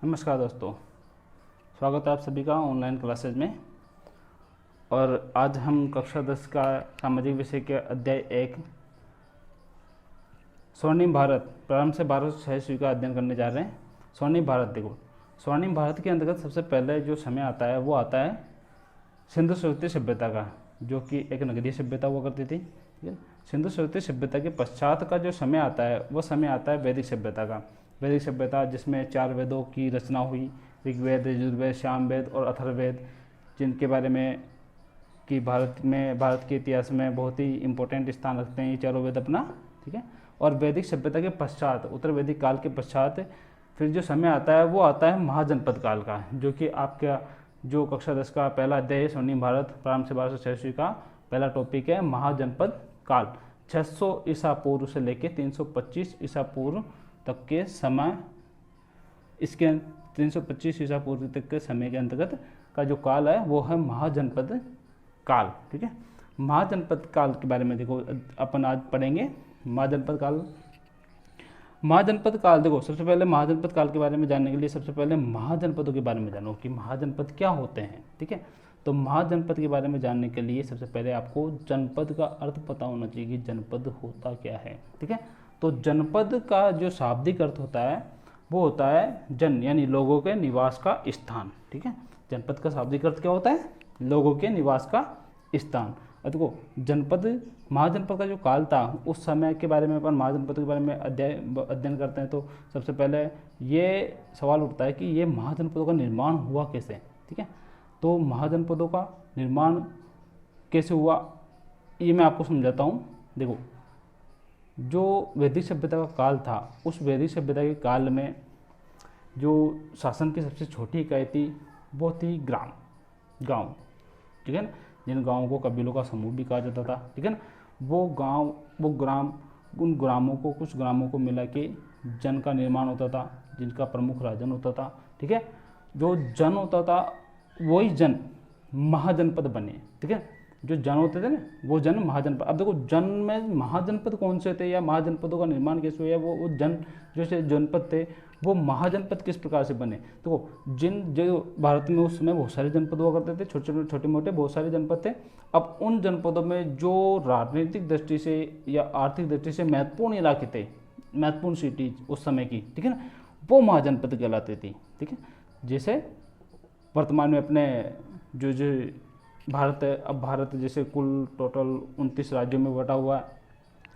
नमस्कार दोस्तों, स्वागत है आप सभी का ऑनलाइन क्लासेज में। और आज हम कक्षा 10 का सामाजिक विषय के अध्याय 1 स्वर्णिम भारत प्रारंभ से भारत ईस्वी का अध्ययन करने जा रहे हैं। स्वर्णिम भारत, देखो स्वर्णिम भारत के अंतर्गत सबसे पहले जो समय आता है वो आता है सिंधु सभ्यता सभ्यता का, जो कि एक नगरीय सभ्यता हुआ करती थी। ठीक है, सिंधु सभ्यता सभ्यता के पश्चात का जो समय आता है वो समय आता है वैदिक सभ्यता का। वैदिक सभ्यता जिसमें 4 वेदों की रचना हुई, ऋग्वेद, यजुर्वेद, सामवेद और अथर्ववेद, जिनके बारे में कि भारत के इतिहास में बहुत ही इम्पोर्टेंट स्थान रखते हैं ये चारों वेद अपना। ठीक है, और वैदिक सभ्यता के पश्चात, उत्तर वैदिक काल के पश्चात फिर जो समय आता है वो आता है महाजनपद काल का, जो कि आपका जो कक्षा 10 का पहला अध्याय है स्वर्णिम भारत प्रारंभ से 1200 ईस्वी का पहला टॉपिक है महाजनपद काल। 600 ईसा पूर्व से लेकर 325 ईसा पूर्व तक के समय, इसके 325 ईसा पूर्व तक के समय के अंतर्गत का जो काल है वो है महाजनपद काल। ठीक है, महाजनपद काल के बारे में देखो अपन आज पढ़ेंगे। महाजनपद काल देखो, सबसे पहले महाजनपद काल के बारे में जानने के लिए सबसे पहले महाजनपदों के बारे में जानो कि महाजनपद क्या होते हैं। ठीक है, तो महाजनपद के बारे में जानने के लिए सबसे पहले आपको जनपद का अर्थ पता होना चाहिए कि जनपद होता क्या है। ठीक है, तो जनपद का जो शाब्दिक अर्थ होता है वो होता है जन, यानी लोगों के निवास का स्थान। ठीक है, जनपद का शाब्दिक अर्थ क्या होता है? लोगों के निवास का स्थान। देखो महाजनपद का जो काल था उस समय के बारे में अपन महाजनपद के बारे में अध्ययन करते हैं, तो सबसे पहले ये सवाल उठता है कि ये महाजनपदों का निर्माण हुआ कैसे। ठीक है, तो महाजनपदों का निर्माण कैसे हुआ ये मैं आपको समझाता हूँ। देखो, जो वैदिक सभ्यता का काल था उस वैदिक सभ्यता के काल में जो शासन की सबसे छोटी इकाई थी वो थी गांव। ठीक है ना, जिन गांवों को कबीलों का समूह भी कहा जाता था। ठीक है ना, उन ग्रामों को, कुछ ग्रामों को मिला के जन का निर्माण होता था, जिनका प्रमुख राजन होता था। ठीक है, जो जन होता था वही जन महाजनपद बने। ठीक है, जो जन होते थे ना वो जन महाजनपद। अब देखो जन में महाजनपद कौन से थे या महाजनपदों का निर्माण कैसे हुआ, वो जन जो से जनपद थे वो महाजनपद किस प्रकार से बने। तो जो भारत में उस समय बहुत सारे जनपद हुआ करते थे, छोटे मोटे बहुत सारे जनपद थे। अब उन जनपदों में जो राजनीतिक दृष्टि से या आर्थिक दृष्टि से महत्वपूर्ण इलाके थे, महत्वपूर्ण सिटीज उस समय की, ठीक है ना, वो महाजनपद कहलाते थे। ठीक है, जैसे वर्तमान में अपने जो भारत है, अब भारत जैसे कुल टोटल 29 राज्यों में बटा हुआ है,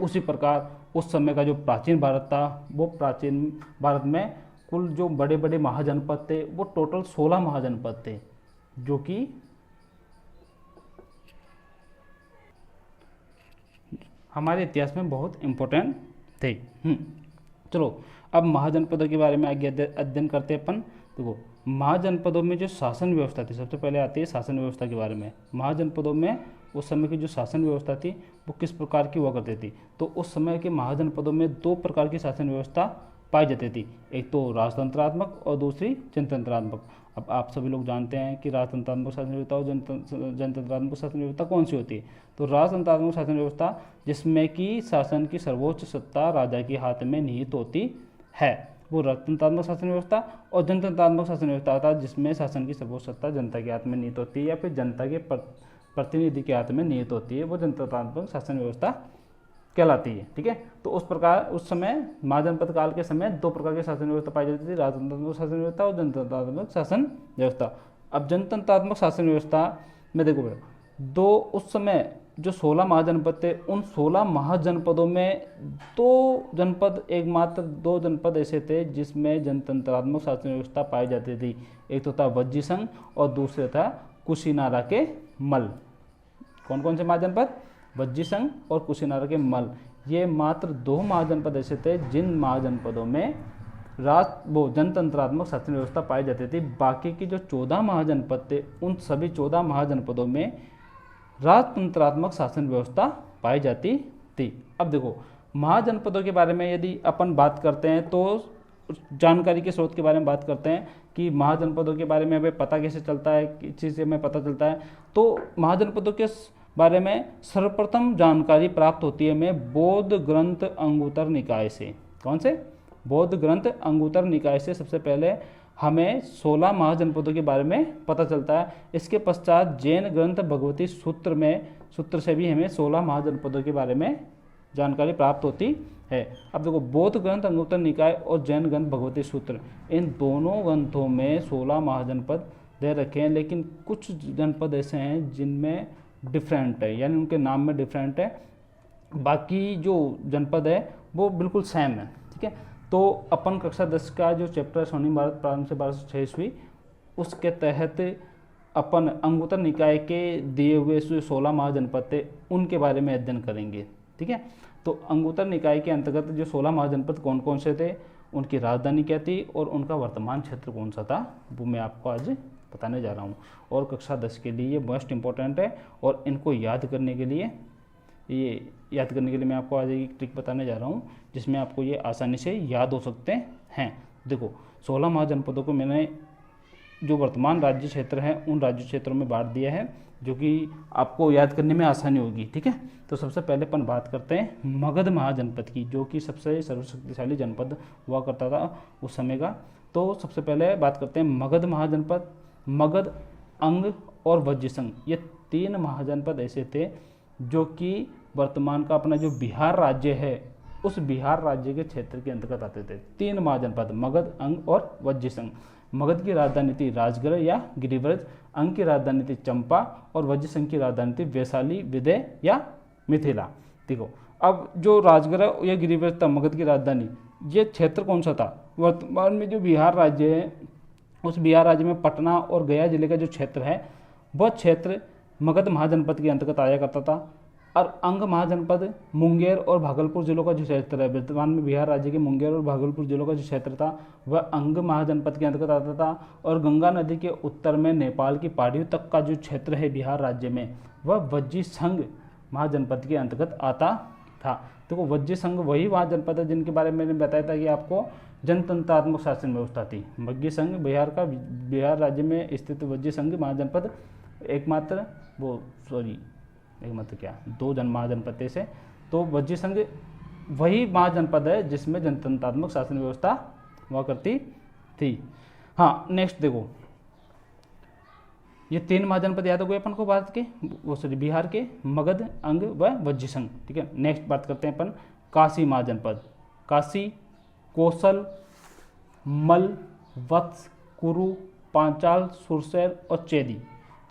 उसी प्रकार उस समय का जो प्राचीन भारत था वो प्राचीन भारत में कुल जो बड़े बड़े महाजनपद थे वो टोटल 16 महाजनपद थे, जो कि हमारे इतिहास में बहुत इम्पोर्टेंट थे। चलो अब महाजनपदों के बारे में आगे अध्ययन करते हैं अपन। देखो महाजनपदों में जो शासन व्यवस्था थी, सबसे पहले आती है शासन व्यवस्था के बारे में। महाजनपदों में उस समय की जो शासन व्यवस्था थी वो किस प्रकार की हुआ करती थी। तो उस समय के महाजनपदों में 2 प्रकार की शासन व्यवस्था पाई जाती थी, एक तो राजतंत्रात्मक और दूसरी जनतंत्रात्मक। अब आप सभी लोग जानते हैं कि राजतंत्रात्मक शासन व्यवस्था और जनतंत्रात्मक शासन व्यवस्था कौन सी होती है। तो राजतंत्रात्मक शासन व्यवस्था जिसमें कि शासन की सर्वोच्च सत्ता राजा के हाथ में निहित होती है, वो राजतंत्रात्मक शासन व्यवस्था। और जनतंत्रात्मक शासन व्यवस्था था जिसमें शासन की सर्वोच्च सत्ता जनता के हाथ में निहित होती है या फिर जनता के प्रतिनिधि के हाथ में निहित होती है, वो जनतंत्रात्मक शासन व्यवस्था कहलाती है। ठीक है, तो उस प्रकार उस समय महाजनपद काल के समय 2 प्रकार की शासन व्यवस्था पाई जाती थी, राजतंत्रात्मक शासन व्यवस्था और जनतंत्रात्मक शासन व्यवस्था। अब जनतंत्रात्मक शासन व्यवस्था में देखो दो, उस समय जो 16 महाजनपद थे उन 16 महाजनपदों में 2 जनपद ऐसे थे जिसमें जनतंत्रात्मक शासन व्यवस्था पाई जाती थी। एक तो था वज्जी संघ और दूसरे था कुशीनारा के मल। कौन कौन से महाजनपद? वज्जी संघ और कुशीनारा के मल। ये मात्र 2 महाजनपद ऐसे थे जिन महाजनपदों में जनतंत्रात्मक शासन व्यवस्था पाई जाती थी। बाकी की जो 14 महाजनपद थे उन सभी 14 महाजनपदों में राजतंत्रात्मक शासन व्यवस्था पाई जाती थी। अब देखो महाजनपदों के बारे में यदि अपन बात करते हैं तो जानकारी के स्रोत के बारे में बात करते हैं कि महाजनपदों के बारे में हमें पता कैसे चलता है, किस चीज़ से हमें पता चलता है। तो महाजनपदों के बारे में सर्वप्रथम जानकारी प्राप्त होती है हमें बौद्ध ग्रंथ अंगुत्तर निकाय से। कौन से? बौद्ध ग्रंथ अंगुत्तर निकाय से सबसे पहले हमें 16 महाजनपदों के बारे में पता चलता है। इसके पश्चात जैन ग्रंथ भगवती सूत्र से भी हमें 16 महाजनपदों के बारे में जानकारी प्राप्त होती है। अब देखो, बौद्ध ग्रंथ अंगुत्तर निकाय और जैन ग्रंथ भगवती सूत्र, इन दोनों ग्रंथों में 16 महाजनपद दे रखे हैं, लेकिन कुछ जनपद ऐसे हैं जिनमें डिफरेंट है, यानी उनके नाम में डिफरेंट है, बाकी जो जनपद है वो बिल्कुल सेम है। ठीक है, तो अपन कक्षा 10 का जो चैप्टर स्वर्णिम भारत प्रारंभ से 1206 ईस्वी, उसके तहत अपन अंगुत्तर निकाय के दिए हुए 16 महाजनपद थे उनके बारे में अध्ययन करेंगे। ठीक है, तो अंगुत्तर निकाय के अंतर्गत जो 16 महाजनपद कौन कौन से थे, उनकी राजधानी क्या थी और उनका वर्तमान क्षेत्र कौन सा था, वो मैं आपको आज बताने जा रहा हूँ। और कक्षा 10 के लिए ये मोस्ट इम्पोर्टेंट है, और इनको याद करने के लिए मैं आपको आज एक ट्रिक बताने जा रहा हूँ जिसमें आपको ये आसानी से याद हो सकते हैं। देखो, 16 महाजनपदों को मैंने जो वर्तमान राज्य क्षेत्र हैं उन राज्य क्षेत्रों में बांट दिया है, जो कि आपको याद करने में आसानी होगी। ठीक है, तो सबसे पहले अपन बात करते हैं मगध महाजनपद की, जो कि सबसे सर्वशक्तिशाली जनपद हुआ करता था उस समय का। तो सबसे पहले बात करते हैं मगध महाजनपद। मगध, अंग और वज्र संघ, ये 3 महाजनपद ऐसे थे जो कि वर्तमान का अपना जो बिहार राज्य है उस बिहार राज्य के क्षेत्र के अंतर्गत आते थे। 3 महाजनपद, मगध, अंग और वज्र संघ। मगध की राजधानी थी राजगढ़ या गिरिव्रज, अंग की राजधानी थी चंपा और वज्र संघ की राजधानी थी वैशाली, विदय या मिथिला। देखो, अब जो राजगढ़ या गिरिव्रज था मगध की राजधानी, ये क्षेत्र कौन सा था, वर्तमान में जो बिहार राज्य है उस बिहार राज्य में पटना और गया जिले का जो क्षेत्र है वह क्षेत्र मगध महाजनपद के अंतर्गत आया करता था। और अंग महाजनपद मुंगेर और भागलपुर जिलों का जो क्षेत्र है, वर्तमान में बिहार राज्य के मुंगेर और भागलपुर जिलों का जो क्षेत्र था वह अंग महाजनपद के अंतर्गत आता था। और गंगा नदी के उत्तर में नेपाल की पहाड़ियों तक का जो क्षेत्र है बिहार राज्य में, वह वज्र संघ महाजनपद के अंतर्गत आता था। देखो, वज्र संघ वही महाजनपद है जिनके बारे में मैंने बताया था कि आपको जनतंत्रात्मक शासन व्यवस्था थी। वज्र संघ बिहार राज्य में स्थित वज्र संघ महाजनपद दो महाजनपद थे से, तो वज्र संघ वही महाजनपद है जिसमें जनतंत्रात्मक शासन व्यवस्था हुआ करती थी। हाँ, नेक्स्ट देखो, ये 3 महाजनपद याद हो गए अपन को भारत के, बिहार के, मगध, अंग व वज्र संघ। ठीक है, नेक्स्ट बात करते हैं अपन काशी महाजनपद। काशी, कोसल, मल, वत्स, कुरु, पांचाल, सुरसैल और चेदी,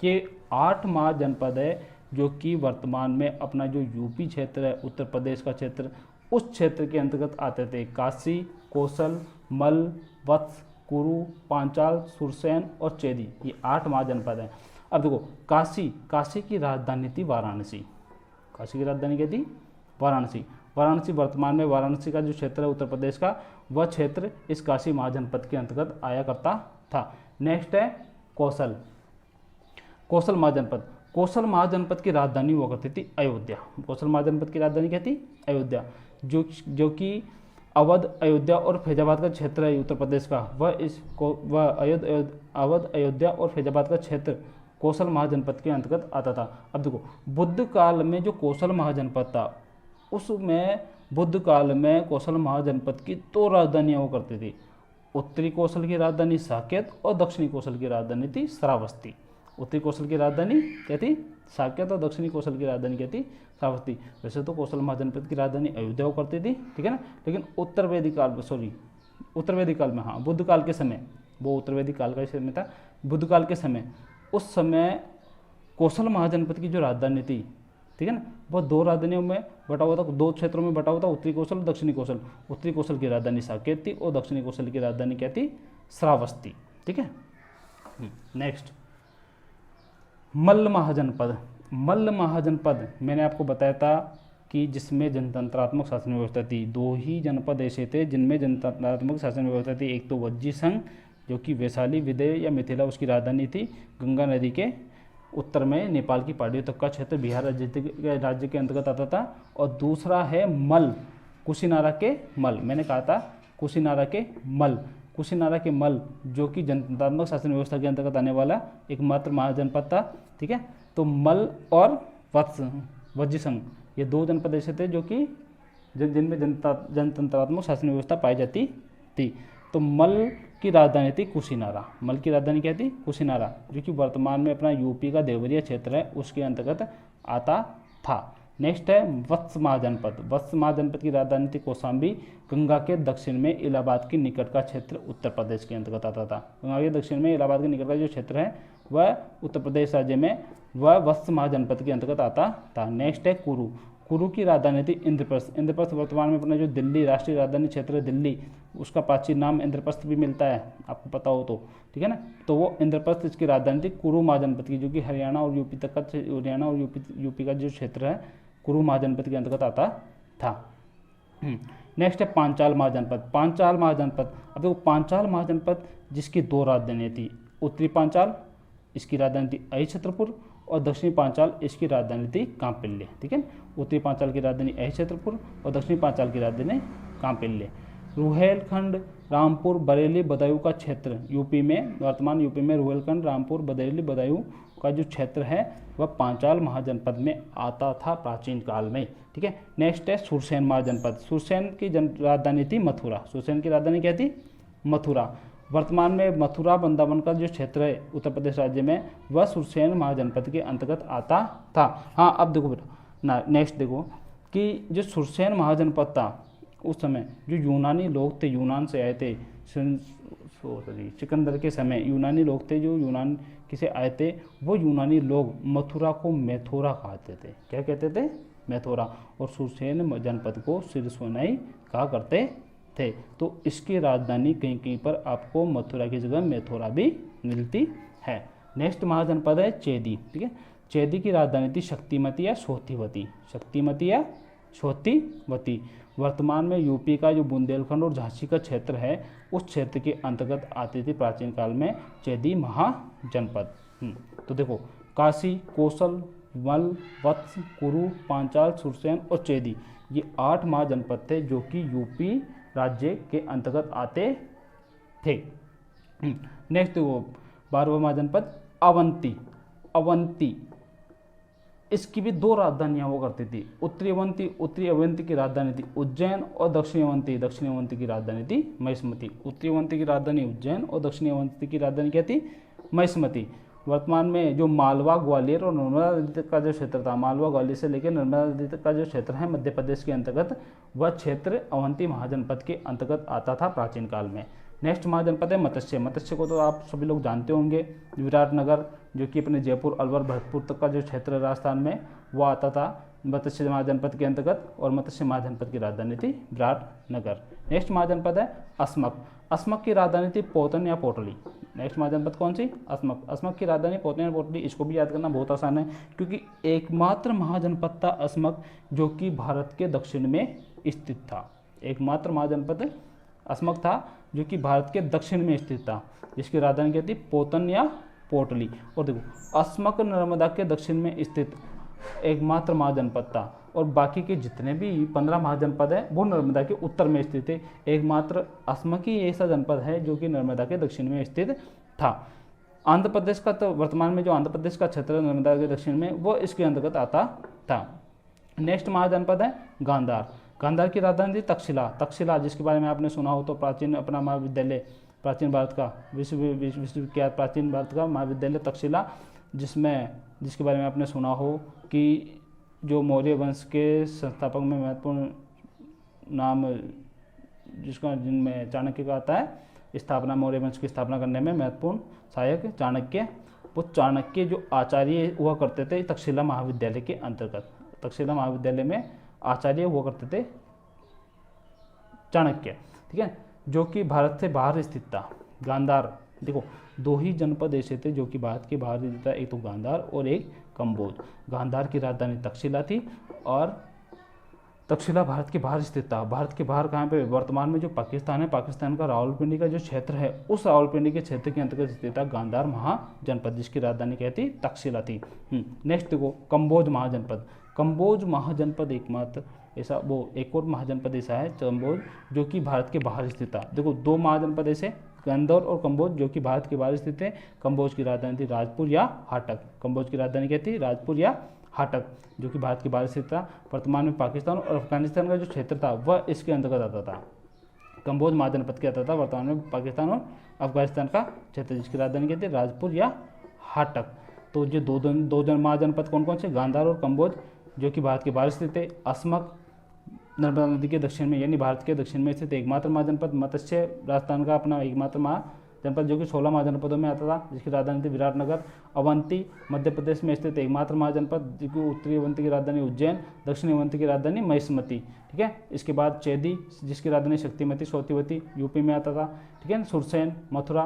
ये 8 महाजनपद है जो कि वर्तमान में अपना जो यूपी क्षेत्र है, उत्तर प्रदेश का क्षेत्र, उस क्षेत्र के अंतर्गत आते थे। काशी, कोसल, मल, वत्स, कुरु, पांचाल, सुरसैन और चेदी, ये 8 महाजनपद हैं। अब देखो, काशी की राजधानी थी वाराणसी। काशी की राजधानी क्या थी? वाराणसी वर्तमान में वाराणसी का जो क्षेत्र है उत्तर प्रदेश का, वह क्षेत्र इस काशी महाजनपद के अंतर्गत आया करता था। नेक्स्ट है कोसल महाजनपद। कोसल महाजनपद की राजधानी हुआ करती थी अयोध्या। कोसल महाजनपद की राजधानी क्या थी? अयोध्या। जो कि अवध, अयोध्या और फैजाबाद का क्षेत्र है उत्तर प्रदेश का, अवध, अयोध्या और फैजाबाद का क्षेत्र कोसल महाजनपद के अंतर्गत आता था। अब देखो, बुद्ध काल में जो कोसल महाजनपद था, उसमें बुद्ध काल में कोसल महाजनपद की 2 राजधानियाँ हुआ करती थी। उत्तरी कोसल की राजधानी साकेत और दक्षिणी कोसल की राजधानी थी श्रावस्ती। उत्तरी कोसल की राजधानी क्या थी? साकेत और दक्षिणी कोसल की राजधानी क्या थी? श्रावस्ती। वैसे तो कोसल महाजनपद की राजधानी अयोध्या हुआ करती थी, ठीक है ना, लेकिन उत्तर वैदिक काल में, हाँ, बुद्ध काल के समय, वो उत्तर वैदिक काल का समय था, बुद्ध काल के समय, उस समय कोसल महाजनपद की जो राजधानी थी, ठीक है ना, वह 2 राजधानियों में बटा हुआ था, 2 क्षेत्रों में बटा हुआ था, उत्तरी कोसल और दक्षिणी कोसल। उत्तरी कोसल की राजधानी साकेत थी और दक्षिणी कोसल की राजधानी क्या थी? श्रावस्ती, ठीक है। नेक्स्ट, मल्ल महाजनपद मैंने आपको बताया था कि जिसमें जनतंत्रात्मक शासन व्यवस्था थी। 2 ही जनपद ऐसे थे जिनमें जनतंत्रात्मक शासन व्यवस्था थी। एक तो वज्जी संघ, जो कि वैशाली, विदय या मिथिला उसकी राजधानी थी, गंगा नदी के उत्तर में नेपाल की पहाड़ियों तक का क्षेत्र बिहार राज्य के अंतर्गत आता था। और दूसरा है मल, कुशीनारा के मल। मैंने कहा था कुशीनारा के मल, जो कि जनतंत्रात्मक शासन व्यवस्था के अंतर्गत आने वाला एकमात्र महाजनपद था, ठीक है। तो मल और वज्र संघ, ये 2 जनपद ऐसे थे जो कि जिनमें जनतंत्रात्मक शासन व्यवस्था पाई जाती थी। तो मल की राजधानी थी कुशीनारा। मल की राजधानी क्या थी? कुशीनारा, जो कि वर्तमान में अपना यूपी का देवरिया क्षेत्र है उसके अंतर्गत आता था। नेक्स्ट है वत्स महाजनपद। वत्स महाजनपद की राजधानी थी कौशाम्बी। गंगा के दक्षिण में इलाहाबाद के निकट का क्षेत्र उत्तर प्रदेश के अंतर्गत आता था। गंगा के दक्षिण में इलाहाबाद के निकट का जो क्षेत्र है वह उत्तर प्रदेश राज्य में वह वत्स महाजनपद के अंतर्गत आता था। नेक्स्ट है कुरु। कुरु की राजधानी थी इंद्रप्रस्थ। इंद्रप्रस्थ वर्तमान में अपना जो दिल्ली राष्ट्रीय राजधानी क्षेत्र है दिल्ली, उसका प्राचीन नाम इंद्रप्रस्थ भी मिलता है, आपको पता हो तो, ठीक है ना। तो वो इंद्रप्रस्थ इसकी राजधानी थी कुरु महाजनपद की, जो कि हरियाणा और यूपी तक का हरियाणा और यूपी का जो क्षेत्र है कुरु महाजनपद के अंतर्गत आता था। नेक्स्ट है पांचाल महाजनपद। पांचाल महाजनपद, अब देखो पांचाल महाजनपद जिसकी दो राजधानियाँ थी, उत्तरी पांचाल इसकी राजधानी थी अहिछत्रपुर और दक्षिणी पांचाल इसकी राजधानी थी कांपिल्य, ठीक है। उत्तरी पांचाल की राजधानी अहिछत्रपुर और दक्षिणी पांचाल की राजधानी कांपिल्य। रुहेलखंड, रामपुर, बरेली, बदायूं का क्षेत्र यूपी में, वर्तमान यूपी में रुहेलखंड, रामपुर, बरेली, बदायूं का जो क्षेत्र है वह पांचाल महाजनपद में आता था प्राचीन काल में, ठीक है। नेक्स्ट है सुरसेन महाजनपद। सुरसेन की राजधानी थी मथुरा। सुरसेन की राजधानी क्या थी? मथुरा। वर्तमान में मथुरा वृंदावन का जो क्षेत्र है उत्तर प्रदेश राज्य में वह सुरसेन महाजनपद के अंतर्गत आता था। हाँ, अब देखो बेटा ना, नेक्स्ट देखो कि जो सुरसेन महाजनपद था उस समय जो यूनानी लोग थे, यूनान से आए थे, सिकंदर के समय यूनानी लोग थे जो यूनान किसे आए थे, वो यूनानी लोग मथुरा को मैथोरा कहते थे। क्या कहते थे? मैथोरा। और सुरसेन जनपद को सिरसोनाई कहा करते थे। तो इसकी राजधानी कहीं कहीं पर आपको मथुरा की जगह मैथोरा भी मिलती है। नेक्स्ट महाजनपद है चेदी, ठीक है। चेदी की राजधानी थी शक्तिमती या सोतिवती। शक्तिमती या सोतिवती। वर्तमान में यूपी का जो बुंदेलखंड और झांसी का क्षेत्र है उस क्षेत्र के अंतर्गत आती थी प्राचीन काल में चेदी महाजनपद। तो देखो काशी, कौशल, मल, वत्स, कुरु, पांचाल, सुरसेन और चेदी, ये 8 महाजनपद थे जो कि यूपी राज्य के अंतर्गत आते थे। नेक्स्ट देखो 12वां महाजनपद अवंती। अवंती इसकी भी 2 राजधानियां हुआ करती थी। उत्तरी अवंती की राजधानी थी उज्जैन और दक्षिणी अवंती की राजधानी थी महिष्मती। उत्तरी अवंती की राजधानी उज्जैन और दक्षिणी अवंती की राजधानी क्या थी? महिष्मती। वर्तमान में जो मालवा, ग्वालियर और नर्मदा नदी तक का जो क्षेत्र था, मालवा ग्वालियर से लेकर नर्मदा नदी तक का जो क्षेत्र है मध्य प्रदेश के अंतर्गत, वह क्षेत्र अवंती महाजनपद के अंतर्गत आता था प्राचीन काल में। नेक्स्ट महाजनपद है मत्स्य। मत्स्य को तो आप सभी लोग जानते होंगे, विराटनगर जो कि अपने जयपुर, अलवर, भरतपुर तक का जो क्षेत्र है राजस्थान में वो आता था मत्स्य महाजनपद के अंतर्गत, और मत्स्य महाजनपद की राजधानी थी विराटनगर। नेक्स्ट महाजनपद है अस्मक। अस्मक की राजधानी थी पोतन या पोटली। नेक्स्ट महाजनपद कौन सी? अस्मक। अस्मक की राजधानी पोतन या पोटली। इसको भी याद करना बहुत आसान है क्योंकि एकमात्र महाजनपद था अस्मक जो कि भारत के दक्षिण में स्थित था। एकमात्र महाजनपद अस्मक था जो कि भारत के दक्षिण में स्थित था, जिसकी राजधानी क्या थी? पोतन या पोटली। और देखो अस्मक नर्मदा के दक्षिण में स्थित एकमात्र महाजनपद था और बाकी के जितने भी 15 महाजनपद है वो नर्मदा के उत्तर में स्थित थे। एकमात्र अस्मक ही ऐसा जनपद है जो कि नर्मदा के दक्षिण में स्थित था। आंध्र प्रदेश का तो वर्तमान में जो आंध्र प्रदेश का क्षेत्र है नर्मदा के दक्षिण में वो इसके अंतर्गत आता था। नेक्स्ट महाजनपद है गांधार। गांधार की राजधानी थी तक्षशिला। तक्षशिला जिसके बारे में आपने सुना हो तो प्राचीन अपना महाविद्यालय, प्राचीन भारत का विश्वविख्यात प्राचीन भारत का महाविद्यालय तक्षशिला, जिसके बारे में आपने सुना हो कि जो मौर्य वंश के संस्थापक में महत्वपूर्ण नाम जिनमें चाणक्य का आता है, स्थापना मौर्य वंश की स्थापना करने में महत्वपूर्ण सहायक चाणक्य, वो चाणक्य जो आचार्य हुआ करते थे तक्षशिला महाविद्यालय के अंतर्गत। तक्षशिला महाविद्यालय में आचार्य हुआ करते थे चाणक्य, ठीक है, जो कि भारत से बाहर स्थित था। गांधार, देखो 2 ही जनपद ऐसे थे जो कि भारत के बाहर स्थित था, एक तो गांधार और एक कम्बोज। गांधार की राजधानी तक्षशिला थी और तक्षशिला भारत के बाहर स्थित था। भारत के बाहर कहाँ पे? वर्तमान में जो पाकिस्तान है, पाकिस्तान का रावलपिंडी का जो क्षेत्र है उस रावलपिंडी के क्षेत्र के अंतर्गत स्थित था गांधार महाजनपद, जिसकी राजधानी क्या थी? तक्षशिला थी। नेक्स्ट देखो कंबोज महाजनपद। कंबोज महाजनपद एकमात्र ऐसा एक और महाजनपद ऐसा है कंबोज जो कि भारत के बाहर स्थित था। देखो 2 महाजनपद ऐसे गंदौर और कंबोज जो कि भारत के बाहर स्थित है। कंबोज की राजधानी थी राजपुर या हाटक। कंबोज की राजधानी क्या थी? राजपुर या हाटक, जो कि भारत के बाहर स्थित था। वर्तमान में पाकिस्तान और अफगानिस्तान का जो क्षेत्र था वह इसके अंतर्गत आता था। कंबोज महाजनपद के आता था वर्तमान में पाकिस्तान और अफगानिस्तान का क्षेत्र जिसकी राजधानी कहते हैं राजपुर या हाटक। तो जो दो महाजनपद कौन कौन से, गांधार और कम्बोज, जो कि भारत के बाहर स्थित है। असमक नर्मदा नदी के दक्षिण में यानी भारत के दक्षिण में स्थित एकमात्र महाजनपद। मत्स्य राजस्थान का अपना एकमात्र महाजनपद जो कि 16 महाजनपदों में आता था, जिसकी राजधानी थी विराटनगर। अवंती मध्य प्रदेश में स्थित एकमात्र महाजनपद, जिसकी उत्तरी अवंती की राजधानी उज्जैन, दक्षिणी अवंती की राजधानी महिष्मती, ठीक है। इसके बाद चेदी जिसकी राजधानी शक्तिमती सौतीवती यूपी में आता था, ठीक है। सुरसैन मथुरा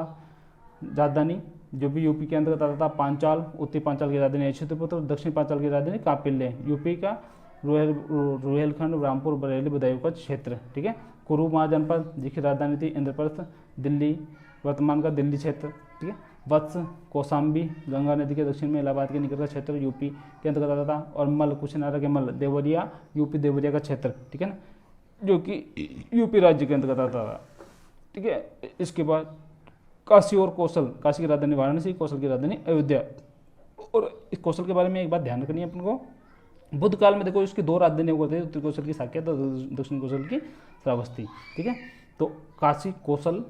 राजधानी जो भी यूपी के अंतर्गत आता था। पांचाल उत्तरी पांचाल की राजधानी अछूतपुत्र, दक्षिणी पांचाल की राजधानी कापिल्य, यूपी का रुहेलखंड रामपुर बरेली बदायूं का क्षेत्र, ठीक है। कुरु महाजनपद जिसकी राजधानी थी इंद्रप्रस्थ, दिल्ली वर्तमान का दिल्ली क्षेत्र, ठीक है। वत्स कौशाम्बी गंगा नदी के दक्षिण में इलाहाबाद के निकट का क्षेत्र यूपी के अंतर्गत आता था। और मल कुशीनगर के मल देवरिया यूपी देवरिया का क्षेत्र, ठीक है ना, जो कि यूपी राज्य के अंतर्गत आता था, ठीक है। इसके बाद काशी और कौशल, काशी की राजधानी वाराणसी, कौशल की राजधानी अयोध्या। और इस कौशल के बारे में एक बात ध्यान रखनी है अपन को, बुद्ध काल में देखो इसकी 2 राजधानी हुआ करती थी, उत्तरी कौशल की साकेत और दक्षिण कौशल की श्रावस्ती, ठीक है। तो काशी कौशल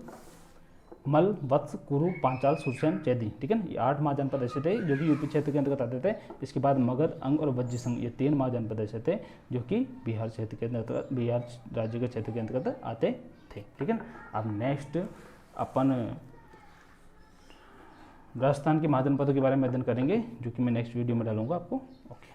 मल वत्स कुरु पांचाल सुरसैन चेदी, ठीक है ना, ये 8 महाजनपद ऐसे थे जो कि यूपी क्षेत्र के अंतर्गत आते थे। इसके बाद मगध अंग और वज्र संघ ये 3 महाजनपद ऐसे थे जो कि बिहार क्षेत्र के अंतर्गत, बिहार राज्य के क्षेत्र के अंतर्गत आते थे, ठीक है ना। अब नेक्स्ट अपन राजस्थान के महाजनपदों के बारे में अध्ययन करेंगे, जो कि मैं नेक्स्ट वीडियो में डालूंगा आपको। ओके।